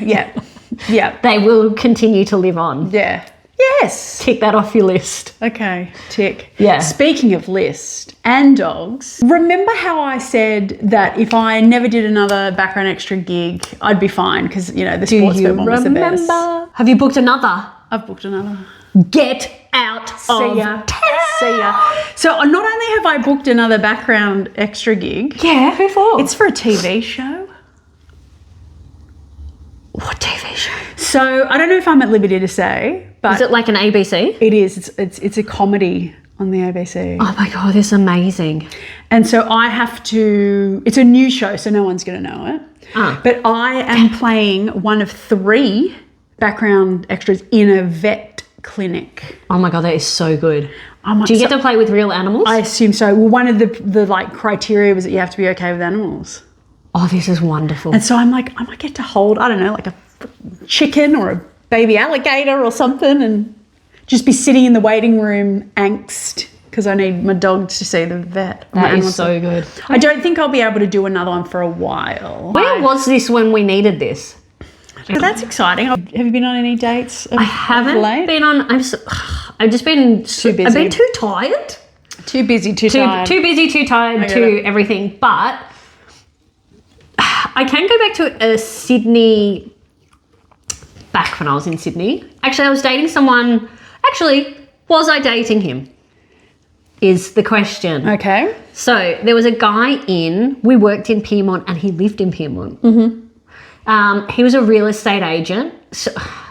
They will continue to live on. Yeah. Yes. Tick that off your list. Okay, tick. Yeah. Speaking of list and dogs, remember how I said that if I never did another background extra gig, I'd be fine because, you know, the sports bet one was the best. Have you booked another? I've booked another. Get out of town. See ya. So not only have I booked another background extra gig. Yeah, who for? It's for a TV show. What TV show? So I don't know if I'm at liberty to say, but Is it like an ABC? it is. It's a comedy on the ABC. Oh my God, this is amazing. And so I have to, it's a new show, so no one's going to know it. But I am playing one of 3 background extras in a vet clinic. Oh my God, that is so good. Oh Do you get to play with real animals? I assume so. Well, one of the like criteria was that you have to be okay with animals. Oh, this is wonderful. And so I'm like, I might get to hold, I don't know, like a chicken or a baby alligator or something and just be sitting in the waiting room angst because I need my dogs to see the vet. That is so good. I don't think I'll be able to do another one for a while. Where was this when we needed this? But that's exciting. Have you been on any dates? I haven't been on. I've just been Too busy. I've been too tired. Too busy, too tired. Too busy, too tired, too everything. But I can go back to Sydney. Back when I was in Sydney. Actually, I was dating someone. Actually, was I dating him? Is the question. Okay. So there was a guy we worked in Pyrmont and he lived in Pyrmont. He was a real estate agent,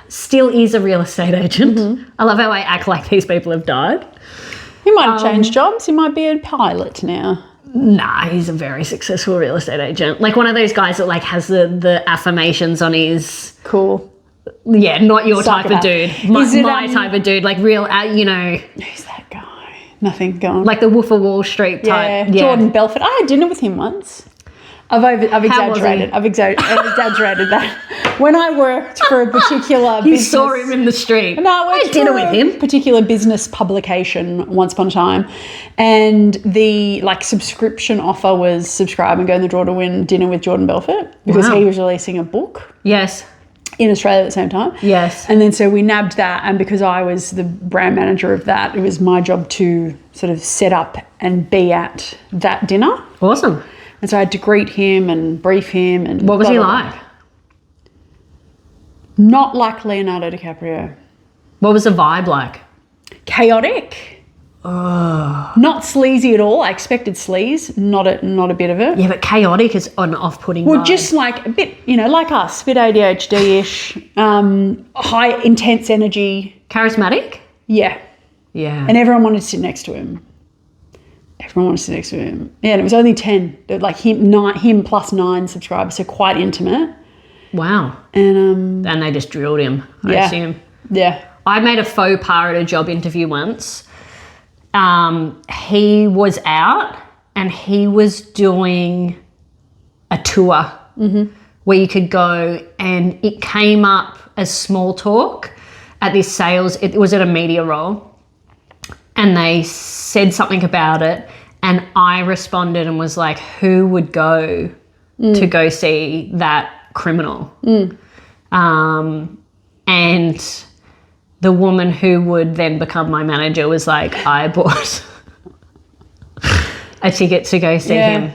still is a real estate agent. I love how I act like these people have died. He might have changed jobs. He might be a pilot now. Nah, he's a very successful real estate agent. Like one of those guys that like has the affirmations on his... Cool. Yeah, not your type of dude. My it, type of dude. Like real, Who's that guy? Nothing going. like the Wolf of Wall Street type. Yeah, Jordan Belfort. I had dinner with him once. I've exaggerated. I've exaggerated that. When I worked for a particular You business, saw him in the street. No, I had dinner with him. Particular business publication once upon a time, and the subscription offer was subscribe and go in the draw to win dinner with Jordan Belfort because he was releasing a book. Yes. In Australia at the same time. Yes. And then so we nabbed that, and because I was the brand manager of that, it was my job to sort of set up and be at that dinner. Awesome. And so I had to greet him and brief him. And what was he like? Not like Leonardo DiCaprio. What was the vibe like? Chaotic. Not sleazy at all. I expected sleaze, not a bit of it. Yeah, but chaotic is an off-putting Well, vibe. just like a bit, like us, a bit ADHD-ish, high, intense energy. Charismatic? Yeah. Yeah. And everyone wanted to sit next to him. Yeah, and it was only 10. Like him plus 9 subscribers, so quite intimate. Wow. And they just drilled him, I assume. Yeah. I made a faux pas at a job interview once. He was out and he was doing a tour where you could go, and it came up as small talk at this sales. It was at a media role, and they said something about it, and I responded and was like, who would go to go see that criminal? And the woman who would then become my manager was like, I bought a ticket to go see him.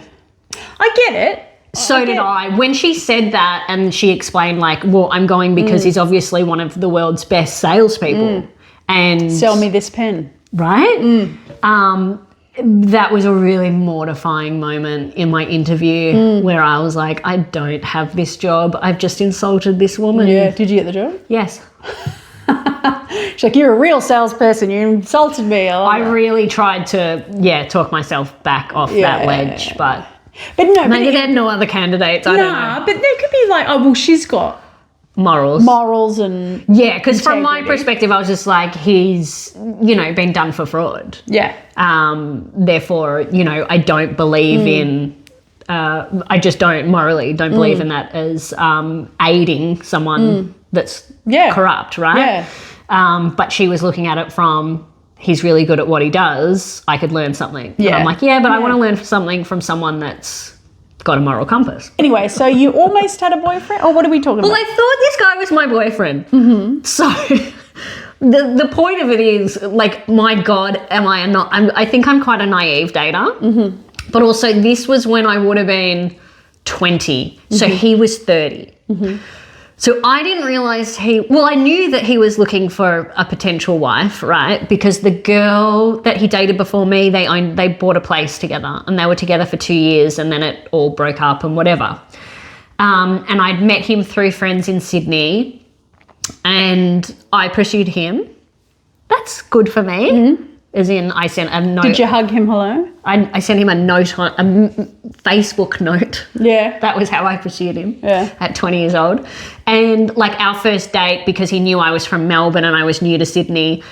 I get it. So did I. When she said that and she explained well, I'm going because he's obviously one of the world's best salespeople. And Sell me this pen. right? That was a really mortifying moment in my interview where I was like, I don't have this job. I've just insulted this woman. Yeah. Did you get the job? Yes. She's like, you're a real salesperson. You insulted me. I really tried to, talk myself back off that ledge, but no, maybe they had no other candidates. I don't know. But there could be she's got Morals. and Yeah, because from my integrity. perspective, I was just like, he's, been done for fraud. Yeah. Therefore, I don't believe in, I just don't believe in that as aiding someone that's corrupt, right? Yeah. But she was looking at it from, he's really good at what he does, I could learn something. Yeah. And I'm like, but I want to learn something from someone that's got a moral compass. Anyway, so you almost had a boyfriend? Or what are we talking Well, about? I thought this guy was my boyfriend. Mm-hmm. So the point of it is, my God, am I not? I think I'm quite a naive dater. Mm-hmm. But also, this was when I would have been 20. So he was 30. Mm-hmm. So I didn't realise I knew that he was looking for a potential wife, right? Because the girl that he dated before me, they bought a place together and they were together for 2 years and then it all broke up and whatever. And I'd met him through friends in Sydney, and I pursued him. That's good for me. As in, I sent a note. Did you hug him hello? I sent him a note, a Facebook note. Yeah. That was how I pursued him Yeah. at 20 years old. And like our first date, because he knew I was from Melbourne and I was new to Sydney,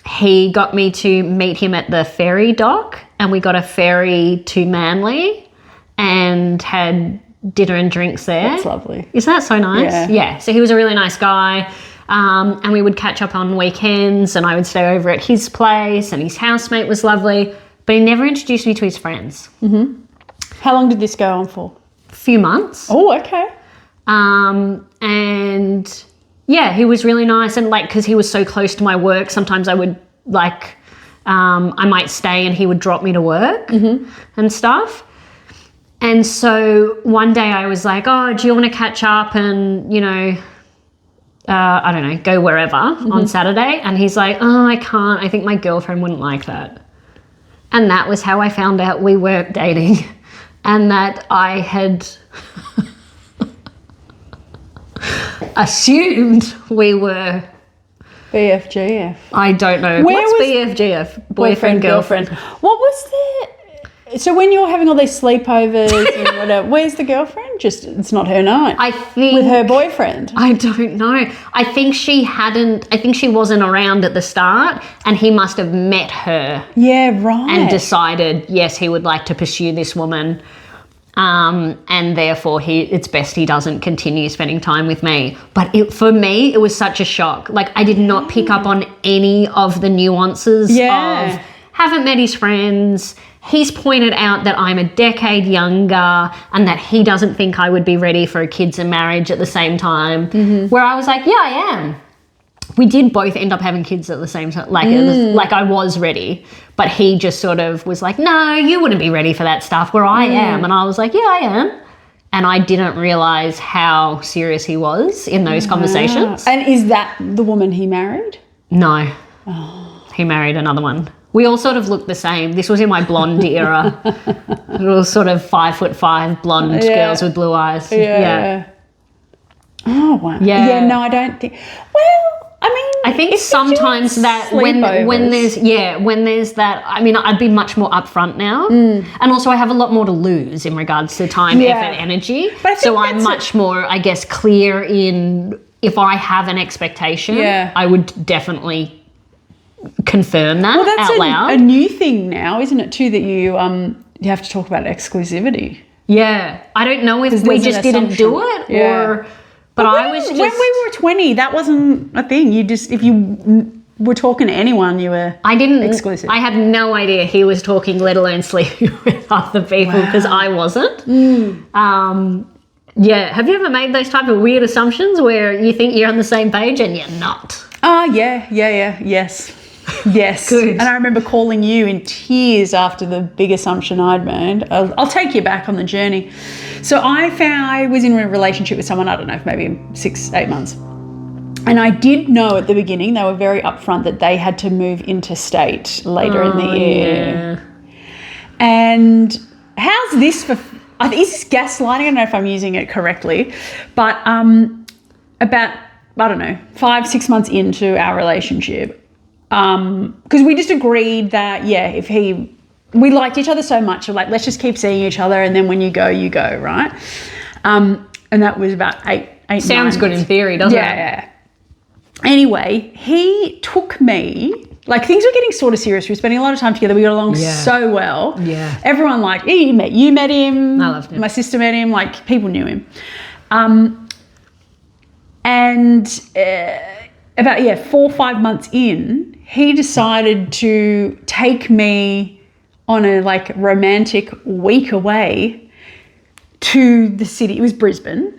he got me to meet him at the ferry dock, and we got a ferry to Manly and had dinner and drinks there. That's lovely. Isn't that so nice? Yeah. Yeah. So he was a really nice guy. And we would catch up on weekends, and I would stay over at his place, and his housemate was lovely, but he never introduced me to his friends. How long did this go on for? A few months. Oh, okay. And yeah, he was really nice. And like, cause he was so close to my work, sometimes I would like, I might stay and he would drop me to work and stuff. And so one day I was like, oh, do you want to catch up and, you know, I don't know, go wherever on Saturday? And he's like, oh, I can't. I think my girlfriend wouldn't like that. And that was how I found out we weren't dating and that I had assumed we were... BFGF. I don't know. What's BFGF? Boyfriend, girlfriend. What was the... So when you're having all these sleepovers and whatever, where's the girlfriend? Just, it's not her night. I think... With her boyfriend. I don't know. I think she wasn't around at the start, and he must have met her. Yeah, right. And decided, yes, he would like to pursue this woman. And therefore it's best he doesn't continue spending time with me. But for me, it was such a shock. Like, I did not pick up on any of the nuances of haven't met his friends. He's pointed out that I'm a decade younger and that he doesn't think I would be ready for kids and marriage at the same time. Where I was like, yeah, I am. We did both end up having kids at the same time. Like I was ready, but he just sort of was like, no, you wouldn't be ready for that stuff, where I am. And I was like, yeah, I am. And I didn't realise how serious he was in those conversations. And is that the woman he married? No. He married another one. We all sort of looked the same. This was in my blonde era. We were sort of 5'5" blonde girls with blue eyes. Yeah. Oh, wow. Yeah, no, I don't think... Well, I mean... I think sometimes that when there's that... I mean, I'd be much more upfront now. And also I have a lot more to lose in regards to time, effort, energy. So I'm much more, I guess, clear in... If I have an expectation, I would definitely... confirm that out loud. That's a new thing now, isn't it, too, that you have to talk about exclusivity. Yeah. I don't know if we just didn't do it or... But I was just... When we were 20, that wasn't a thing. You just... If you were talking to anyone, you were exclusive. I had no idea he was talking, let alone sleeping with other people, because I wasn't. Yeah. Have you ever made those type of weird assumptions where you think you're on the same page and you're not? Yes. Good. And I remember calling you in tears after the big assumption I'd made. I'll take you back on the journey. So I was in a relationship with someone, I don't know, maybe 6-8 months. And I did know at the beginning, they were very upfront, that they had to move interstate later in the year. Yeah. And how's this for... Is this gaslighting? I don't know if I'm using it correctly. But about, I don't know, 5-6 months into our relationship, because we just agreed that, we liked each other so much, like, let's just keep seeing each other, and then when you go, right? And that was about 8 Sounds good in theory, doesn't it? Yeah. Anyway, he took me, like, things were getting sort of serious. We were spending a lot of time together. We got along so well. Yeah. Everyone liked, you met him. I loved him. My sister met him. Like, people knew him. And about 4 or 5 months in, he decided to take me on a like romantic week away to the city. It was Brisbane.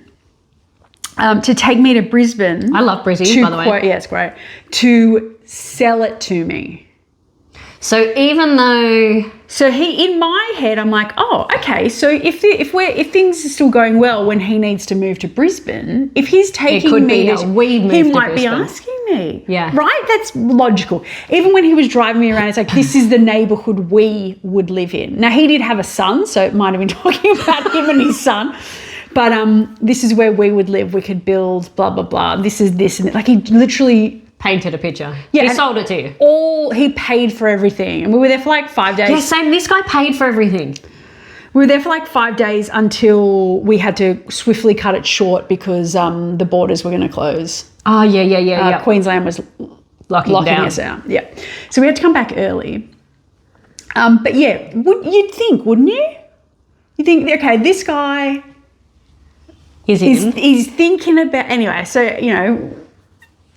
To take me to Brisbane. I love Brisbane, by the way. Yeah, it's great. To sell it to me. So even though... So in my head, I'm like, oh, okay. So if things are still going well when he needs to move to Brisbane, if he's taking me, he might be asking me. Yeah. Right? That's logical. Even when he was driving me around, it's like, this is the neighbourhood we would live in. Now, he did have a son, so it might have been talking about him and his son. But this is where we would live. We could build blah, blah, blah. This is this. And like he literally painted a picture. Yeah, he and sold it to you. he paid for everything. And we were there for like 5 days. Yeah, same. This guy paid for everything. We were there for like 5 days until we had to swiftly cut it short because the borders were going to close. Oh, yeah. Queensland was locking us out. Yeah. So we had to come back early. But yeah, you'd think, wouldn't you? You think, okay, this guy is thinking about, anyway, so, you know,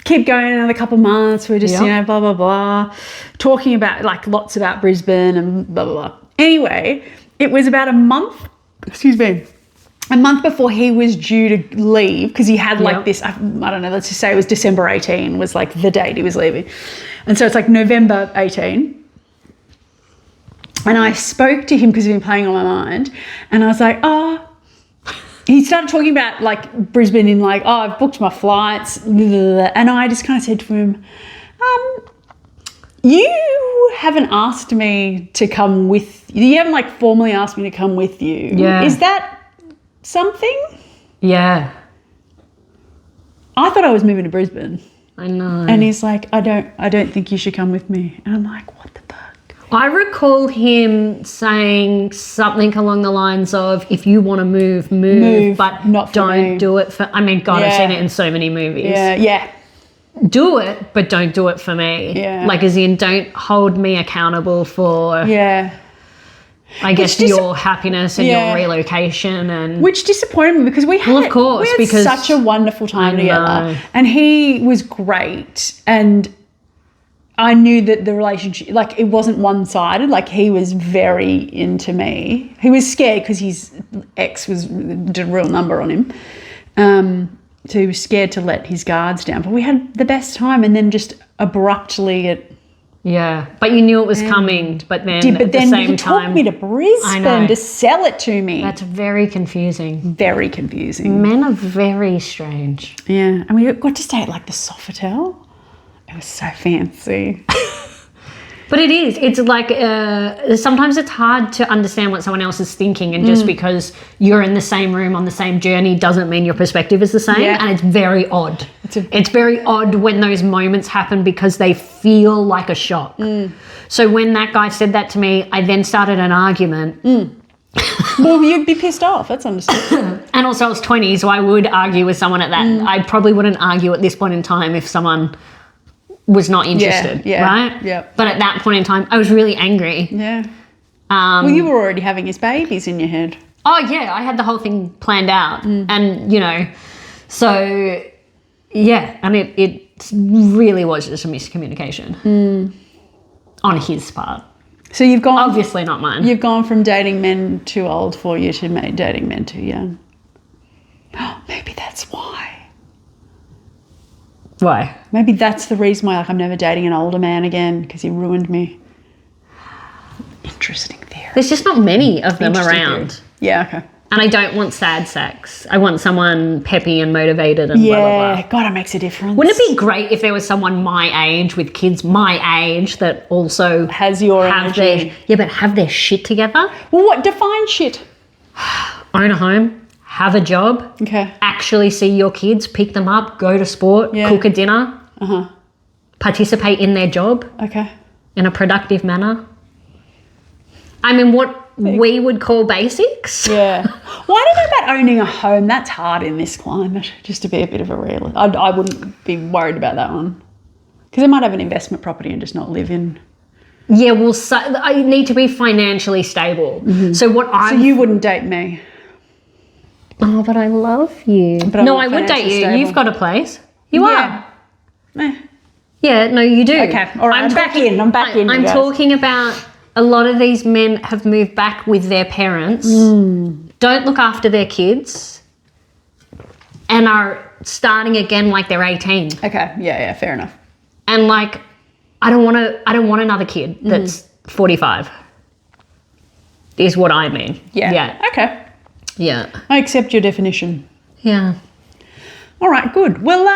keep going another couple months. We're just, you know, blah, blah, blah, talking about like lots about Brisbane and blah, blah, blah. Anyway, it was about a month before he was due to leave because he had like this, I don't know, let's just say it was December 18 was like the date he was leaving. And so it's like November 18. And I spoke to him because he'd been playing on my mind. And I was like, he started talking about like Brisbane in like, I've booked my flights. Blah, blah, blah. And I just kind of said to him, you haven't asked me to come with you. You haven't like formally asked me to come with you. Yeah. Is that something? Yeah. I thought I was moving to Brisbane. I know. And he's like, I don't think you should come with me. And I'm like, what the fuck? I recall him saying something along the lines of, if you want to move, but not for don't me. do it for, I mean, God, I've seen it in so many movies. Yeah. Do it, but don't do it for me. Yeah. Like, as in, don't hold me accountable for, I guess, your happiness and your relocation. And which disappointed me because we had such a wonderful time together. And he was great. And I knew that the relationship, like, it wasn't one-sided. Like, he was very into me. He was scared because his ex did a real number on him. So he was scared to let his guards down. But we had the best time, and then just abruptly it... Yeah, but you knew it was coming, but then at the same time... took me to Brisbane to sell it to me. That's very confusing. Very confusing. Men are very strange. Yeah, and we got to stay at, like, the Sofitel. It was so fancy. But it is. It's like sometimes it's hard to understand what someone else is thinking, and just because you're in the same room on the same journey doesn't mean your perspective is the same. Yeah. And it's very odd. It's very odd when those moments happen because they feel like a shock. So when that guy said that to me, I then started an argument. Well, you'd be pissed off. That's understandable. And also I was 20, so I would argue with someone at that. I probably wouldn't argue at this point in time if someone was not interested, right? Yeah. But at that point in time, I was really angry. Yeah. Well, you were already having his babies in your head. Oh, yeah. I had the whole thing planned out. And, you know, so, yeah. And it really was just a miscommunication on his part. So you've gone... Obviously not mine. You've gone from dating men too old for you to dating men too young. Maybe that's why. Why? Maybe that's the reason why, like, I'm never dating an older man again, because he ruined me. Interesting theory. There's just not many of them around. Theory. Yeah, okay. And I don't want sad sex. I want someone peppy and motivated and blah, blah, blah. Yeah, God, it makes a difference. Wouldn't it be great if there was someone my age with kids my age that also has your energy? Have their shit together? Well, what? Define shit. Own a home. Have a job, actually see your kids, pick them up, go to sport, cook a dinner, participate in their job in a productive manner. I mean, what we would call basics. Yeah. Well, I don't know about owning a home. That's hard in this climate, just to be a bit of a realist. I wouldn't be worried about that one because I might have an investment property and just not live in. Yeah, well, I need to be financially stable. So you wouldn't date me. Oh, but I love you. But no, I would date you. Stable. You've got a place. You are. Yeah, no, you do. Okay, all right. I'm back in. I'm talking about a lot of these men have moved back with their parents, don't look after their kids, and are starting again like they're 18. Okay, yeah, fair enough. And like, I don't want another kid that's 45. Is what I mean. Yeah. Okay. Yeah. I accept your definition. Yeah. All right, good. Well,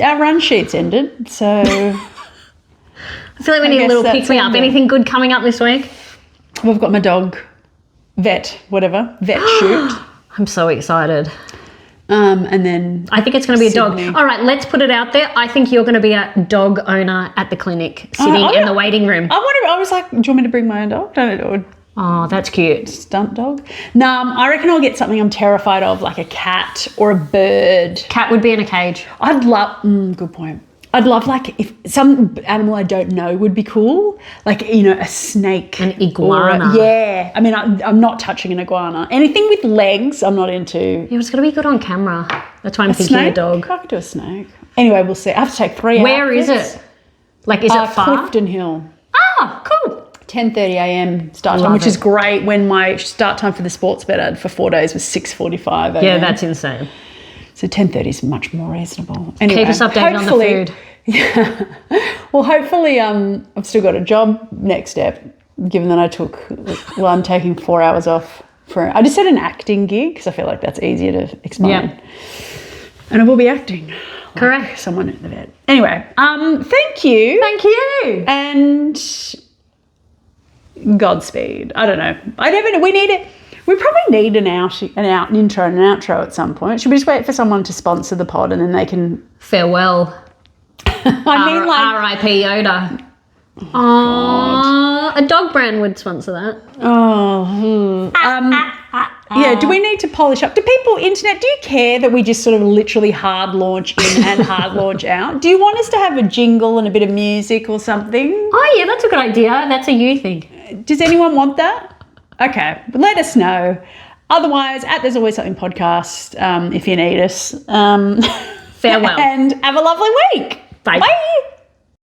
our run sheet's ended, so... I feel like we need a little pick-me-up. Anything good coming up this week? We've got my dog, vet shoot. I'm so excited. And then I think it's going to be a Sydney. dog. All right, let's put it out there. I think you're going to be a dog owner at the clinic, sitting in the waiting room. I was like, do you want me to bring my own dog? Don't Oh, that's cute. stunt dog. No, I reckon I'll get something I'm terrified of, like a cat or a bird. Cat would be in a cage. I'd love. Good point. I'd love like if some animal I don't know would be cool, like a snake, An iguana. Yeah, I mean I'm not touching an iguana. Anything with legs, I'm not into. Yeah, it's going to be good on camera. That's why I'm thinking Snake? a dog. I could do a snake. Anyway, we'll see. I have to take 3 Where is outfits. it? Like, is it far? Clifton Hill. Ah, cool. 10:30 a.m. start time, Love which is it. great. When my start time for the sports bet ad for 4 days was 6:45 a.m. Yeah, that's insane. So 10:30 is much more reasonable. Anyway, Keep us updated on the food. Yeah. Well, hopefully, I've still got a job next step. Given that I'm taking 4 hours off I just said an acting gig because I feel like that's easier to explain. Yeah. And I will be acting. Like Correct. someone at the vet. Anyway, thank you. Thank you. And Godspeed. I don't know. I never know. We need it. We probably need an intro and an outro at some point. Should we just wait for someone to sponsor the pod and then they can? Farewell. I mean, like R.I.P. Yoda. Oh, a dog brand would sponsor that. Yeah. Do we need to polish up? Do people internet? Do you care that we just sort of literally hard launch in and hard launch out? Do you want us to have a jingle and a bit of music or something? Oh yeah, that's a good idea. That's a you thing. Does anyone want that? Okay, let us know. Otherwise, There's Always Something podcast, if you need us. Farewell. And have a lovely week. Bye. Bye.